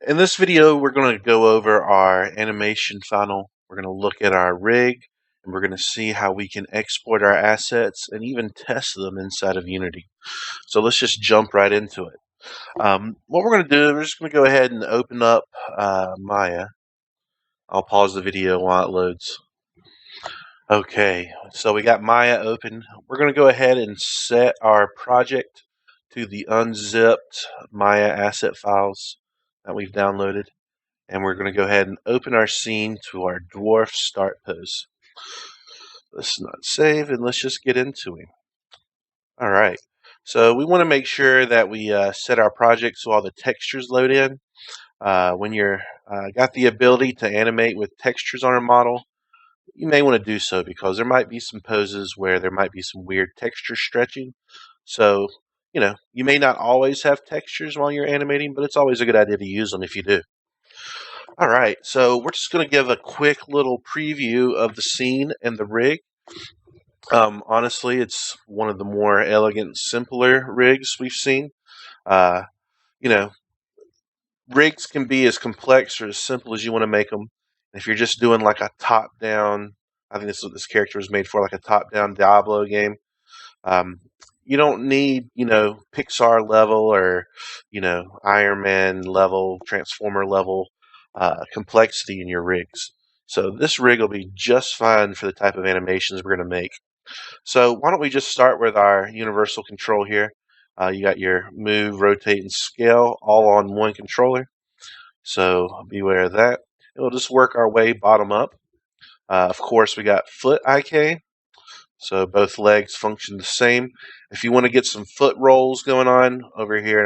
In this video, we're going to go over our animation funnel. We're going to look at our rig, and we're going to see how we can export our assets and even test them inside of Unity. So let's just jump right into it. What we're going to do, we're just going to go ahead and open up Maya. I'll pause the video while it loads. Okay, so we got Maya open. We're going to go ahead and set our project to the unzipped Maya asset files that we've downloaded. And we're going to go ahead and open our scene to our dwarf start pose. Let's not save, and let's just get into it. All right, so we want to make sure that we set our project so all the textures load in. When you're got the ability to animate with textures on a model, you may want to do so because there might be some poses where there might be some weird texture stretching. So, you may not always have textures while you're animating, but it's always a good idea to use them if you do. All right, so we're just going to give a quick little preview of the scene and the rig. Honestly, it's one of the more elegant, simpler rigs we've seen. Uh, you know, rigs can be as complex or as simple as you want to make them. If you're just doing like a top-down, I think this is what this character was made for, like a top-down Diablo game. You don't need, Pixar level or, Iron Man level, Transformer level complexity in your rigs. So this rig will be just fine for the type of animations we're going to make. So why don't we just start with our universal control here. You got your move, rotate, and scale all on one controller. So beware of that. And we'll just work our way bottom up. Of course, we got foot IK. So both legs function the same. If you want to get some foot rolls going on over here in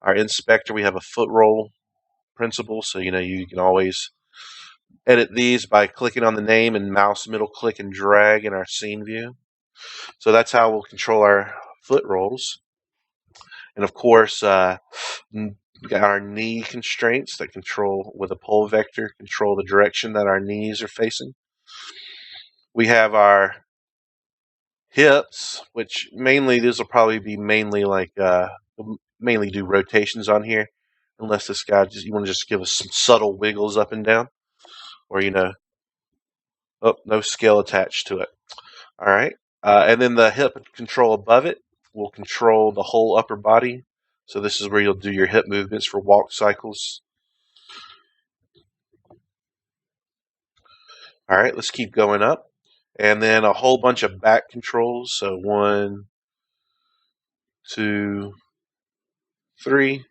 our inspector, we have a foot roll principle. So you can always edit these by clicking on the name and mouse middle click and drag in our scene view. So that's how we'll control our foot rolls. And of course, we got our knee constraints that control with a pole vector, control the direction that our knees are facing. We have our hips, which mainly these will probably be mainly like mainly do rotations on here, unless this guy you want to just give us some subtle wiggles up and down, or oh, no scale attached to it. All right, and then the hip control above it will control the whole upper body. So this is where you'll do your hip movements for walk cycles. All right, let's keep going up. And then a whole bunch of back controls. So 1, 2, 3.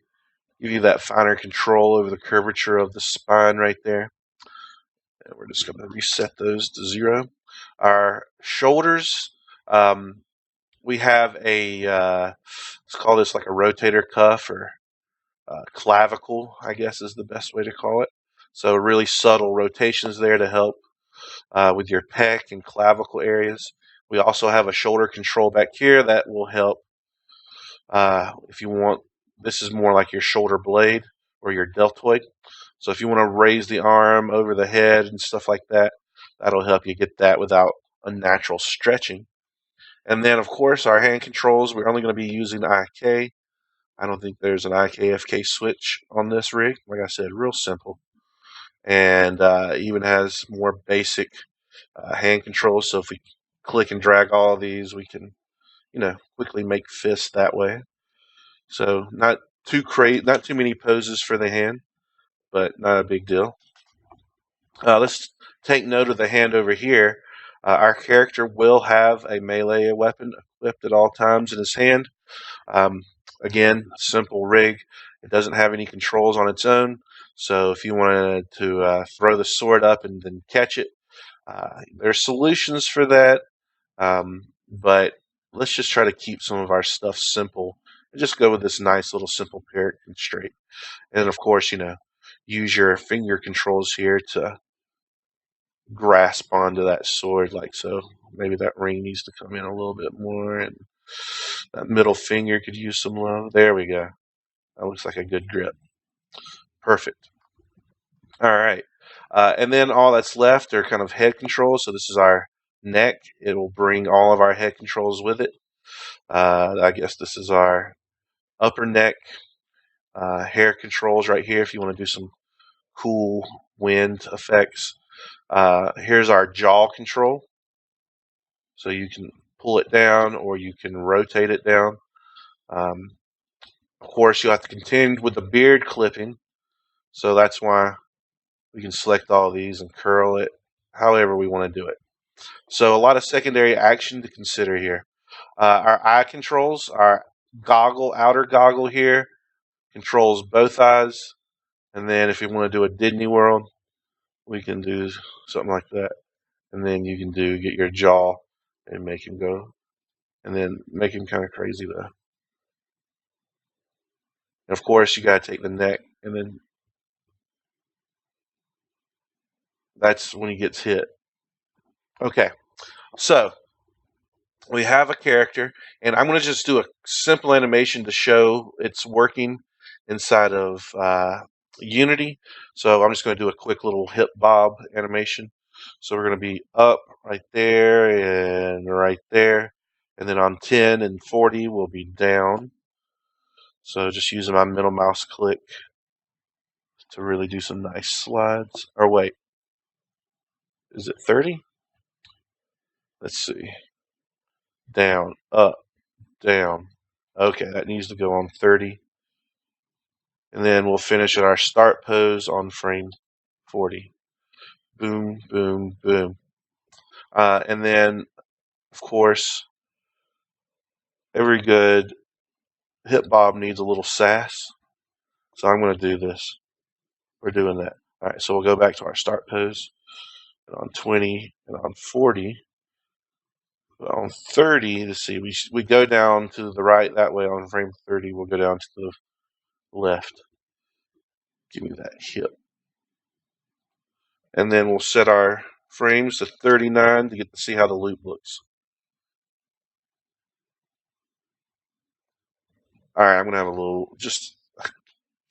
Give you that finer control over the curvature of the spine right there. And we're just going to reset those to 0. Our shoulders, we have a, let's call this like a rotator cuff or clavicle, I guess is the best way to call it. So really subtle rotations there to help with your pec and clavicle areas. We also have a shoulder control back here that will help if you want. This is more like your shoulder blade or your deltoid. So if you want to raise the arm over the head and stuff like that, that'll help you get that without unnatural stretching. And then, of course, our hand controls, we're only going to be using IK. I don't think there's an IKFK switch on this rig. Like I said, real simple. And even has more basic hand controls. So if we click and drag all of these, we can, quickly make fists that way. So not too many poses for the hand, but not a big deal. Let's take note of the hand over here. Our character will have a melee weapon equipped at all times in his hand. Again, simple rig. It doesn't have any controls on its own. So if you wanted to throw the sword up and then catch it, there's solutions for that. But let's just try to keep some of our stuff simple and just go with this nice little simple parent constraint. And of course, use your finger controls here to grasp onto that sword like so. Maybe that ring needs to come in a little bit more, and that middle finger could use some love. There we go. That looks like a good grip. Perfect. All right. And then all that's left are kind of head controls. So this is our neck. It will bring all of our head controls with it. I guess this is our upper neck. hair controls right here if you want to do some cool wind effects. Here's our jaw control. So you can pull it down or you can rotate it down. Um, of course, you'll have to contend with the beard clipping. So that's why we can select all these and curl it however we want to do it. So a lot of secondary action to consider here. Our eye controls, our outer goggle here, controls both eyes. And then if you want to do a Disney World, we can do something like that. And then you can get your jaw and make him go. And then make him kind of crazy though. And of course, you got to take the neck. And then that's when he gets hit. Okay. So we have a character, and I'm going to just do a simple animation to show it's working inside of Unity. So I'm just going to do a quick little hip bob animation. So we're going to be up right there and right there. And then on 10 and 40, we'll be down. So just using my middle mouse click to really do some nice slides. Or wait, is it 30? Let's see. Down, up, down. Okay, that needs to go on 30. And then we'll finish at our start pose on frame 40. Boom, boom, boom. And then, of course, every good hip bob needs a little sass. So I'm going to do this. We're doing that. All right, so we'll go back to our start pose. And on 20 and on 40. On 30, let's see, we go down to the right that way. On frame 30, we'll go down to the left. Give me that hip. And then we'll set our frames to 39 to get to see how the loop looks. All right, I'm going to have a little, just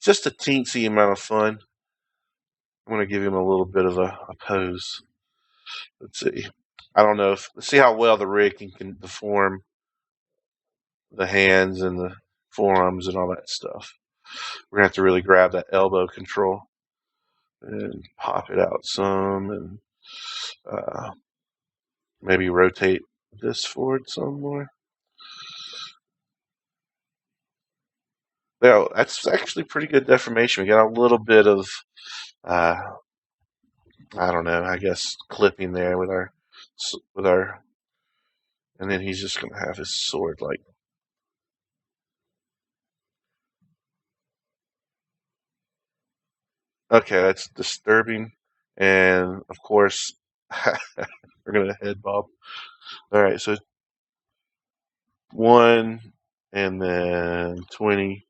a teensy amount of fun. I'm going to give him a little bit of a pose. Let's see. I don't know let's see how well the rig can deform the hands and the forearms and all that stuff. We're going to have to really grab that elbow control and pop it out some and maybe rotate this forward some more. Yeah, that's actually pretty good deformation. We got a little bit of, I don't know, I guess clipping there with our, and then he's just going to have his sword like. Okay, that's disturbing. And of course, we're going to head bob. All right, so 1 and then 20.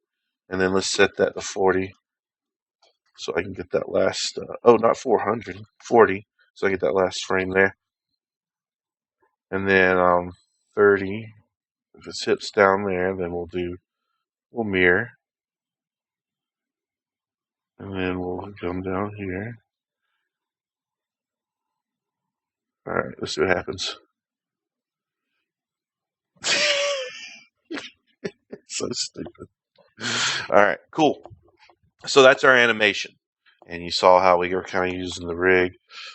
And then let's set that to 40. So I can get that last, not 400, 40. So I get that last frame there. And then 30, if his hip's down there, then we'll mirror. And then we'll come down here. All right, let's see what happens. It's so stupid. All right, cool. So that's our animation. And you saw how we were kind of using the rig.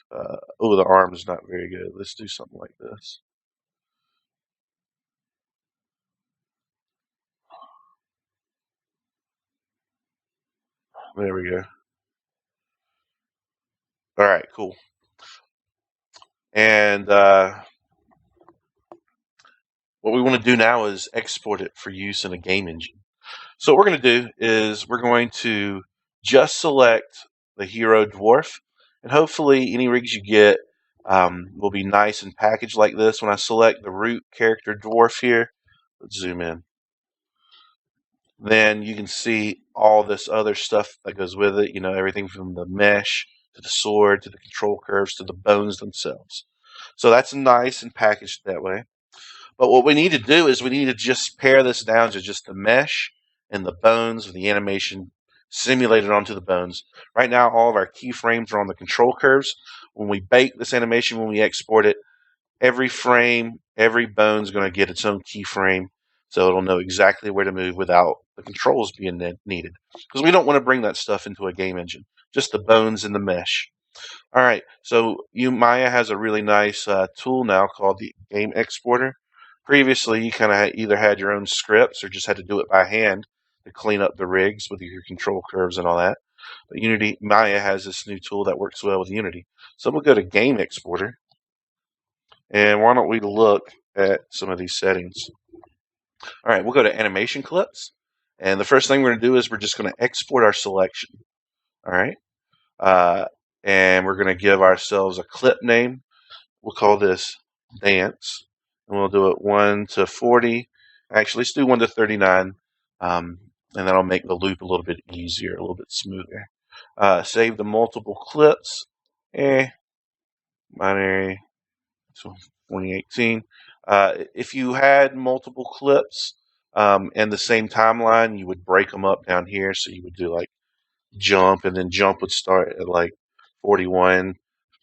The arm's not very good. Let's do something like this. There we go. All right, cool. And what we want to do now is export it for use in a game engine. So what we're going to do is we're going to just select the hero dwarf, and hopefully any rigs you get will be nice and packaged like this. When I select the root character dwarf here, let's zoom in. Then you can see all this other stuff that goes with it, everything from the mesh to the sword to the control curves to the bones themselves. So that's nice and packaged that way. But what we need to do is we need to just pare this down to just the mesh and the bones of the animation simulated onto the bones. Right now, all of our keyframes are on the control curves. When we bake this animation, when we export it, every frame, every bone is going to get its own keyframe. So it'll know exactly where to move without the controls being needed. Because we don't want to bring that stuff into a game engine, just the bones and the mesh. All right, so Maya has a really nice tool now called the Game Exporter. Previously, you kind of either had your own scripts or just had to do it by hand to clean up the rigs with your control curves and all that. But Maya has this new tool that works well with Unity. So we'll go to Game Exporter, and why don't we look at some of these settings? All right, we'll go to Animation Clips, and the first thing we're going to do is we're just going to export our selection. All right, and we're going to give ourselves a clip name. We'll call this Dance, and we'll do it 1 to 40. Actually, let's do 1 to 39, and that'll make the loop a little bit easier, a little bit smoother. Save the multiple clips. Binary, so 2018. If you had multiple clips and the same timeline, you would break them up down here. So you would do like jump, and then jump would start at like 41.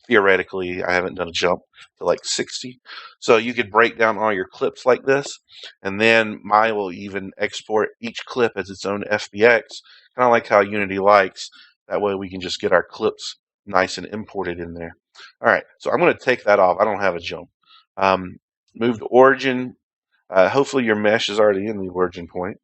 Theoretically, I haven't done a jump to like 60. So you could break down all your clips like this, and then Maya will even export each clip as its own FBX, kind of like how Unity likes. That way we can just get our clips nice and imported in there. All right, so I'm going to take that off. I don't have a jump. Move to origin. Hopefully your mesh is already in the origin point.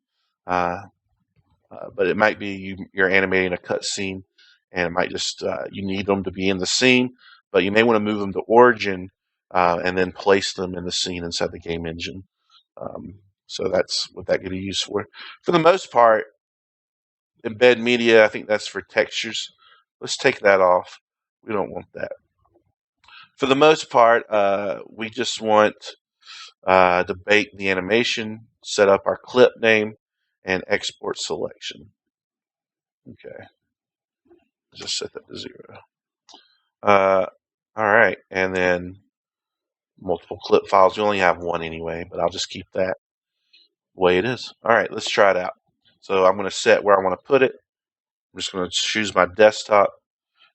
But it might be you're animating a cut scene, and it might just you need them to be in the scene, but you may want to move them to origin and then place them in the scene inside the game engine. So that's what that could be used for. For the most part, embed media, I think that's for textures. Let's take that off. We don't want that. For the most part, we just want to bake the animation, set up our clip name, and export selection. Okay. Just set that to 0. All right, and then multiple clip files. We only have one anyway, but I'll just keep that the way it is. All right, let's try it out. So I'm going to set where I want to put it. I'm just going to choose my desktop,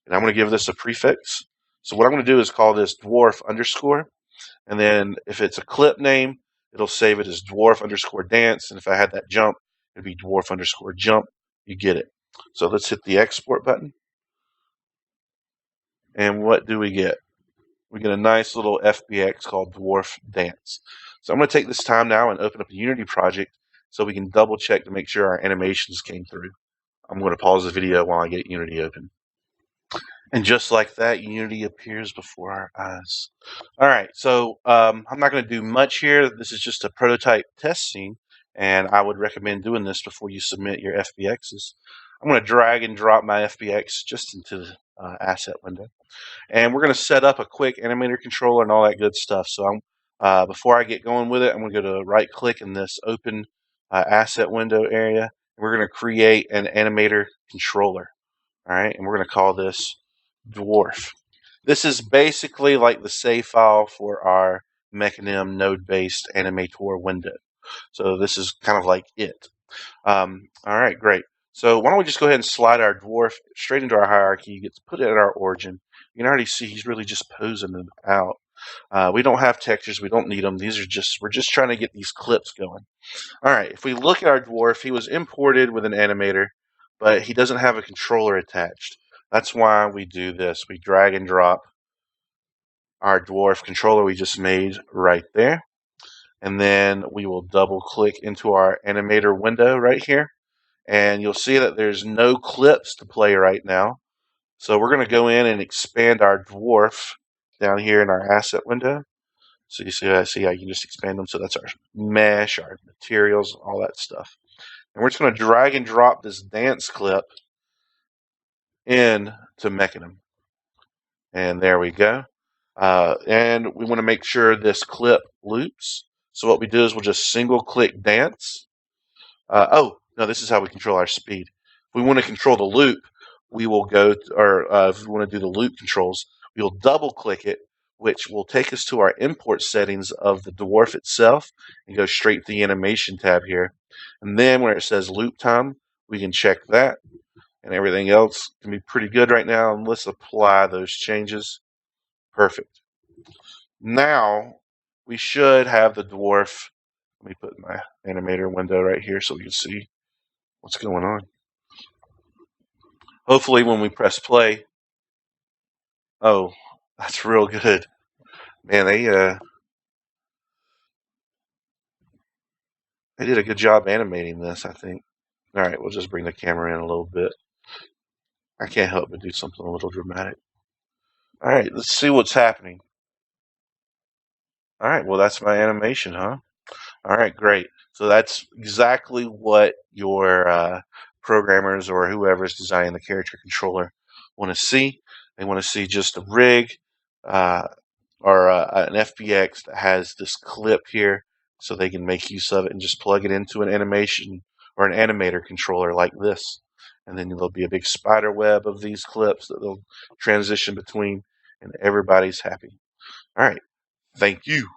and I'm going to give this a prefix. So what I'm going to do is call this dwarf underscore, and then if it's a clip name, it'll save it as dwarf underscore dance, and if I had that jump, it'd be dwarf underscore jump. You get it. So let's hit the export button. And what do we get? We get a nice little FBX called Dwarf Dance. So I'm going to take this time now and open up the Unity project so we can double check to make sure our animations came through. I'm going to pause the video while I get Unity open. And just like that, Unity appears before our eyes. All right, so I'm not going to do much here. This is just a prototype test scene, and I would recommend doing this before you submit your FBXs. I'm going to drag and drop my FBX just into the asset window. And we're going to set up a quick animator controller and all that good stuff. So before I get going with it, I'm going to go to right click in this open asset window area. And we're going to create an animator controller. All right, and we're going to call this Dwarf. This is basically like the save file for our Mechanim node-based animator window. So this is kind of like it. All right, great. So why don't we just go ahead and slide our dwarf straight into our hierarchy. You get to put it at our origin. You can already see he's really just posing them out. We don't have textures. We don't need them. We're just trying to get these clips going. All right, if we look at our dwarf, he was imported with an animator, but he doesn't have a controller attached. That's why we do this. We drag and drop our dwarf controller we just made right there. And then we will double click into our animator window right here. And you'll see that there's no clips to play right now. So we're going to go in and expand our dwarf down here in our asset window. So you see how you can just expand them. So that's our mesh, our materials, all that stuff. And we're just going to drag and drop this dance clip into Mechanim. And there we go. And we want to make sure this clip loops. So what we do is we'll just single click dance. No, this is how we control our speed. If we want to control the loop, we will go, if we want to do the loop controls, we'll double click it, which will take us to our import settings of the dwarf itself and go straight to the animation tab here. And then where it says loop time, we can check that, and everything else can be pretty good right now. And let's apply those changes. Perfect. Now we should have the dwarf Let me put my animator window right here so we can see what's going on. Hopefully when we press play, oh, that's real good. Man, they did a good job animating this, I think. All right, we'll just bring the camera in a little bit. I can't help but do something a little dramatic. All right, let's see what's happening. All right, well, that's my animation, huh? All right, great. So that's exactly what your programmers or whoever's designing the character controller want to see. They want to see just a rig uh, or an FBX that has this clip here so they can make use of it and just plug it into an animation or an animator controller like this. And then there'll be a big spider web of these clips that they'll transition between, and everybody's happy. All right. Thank you.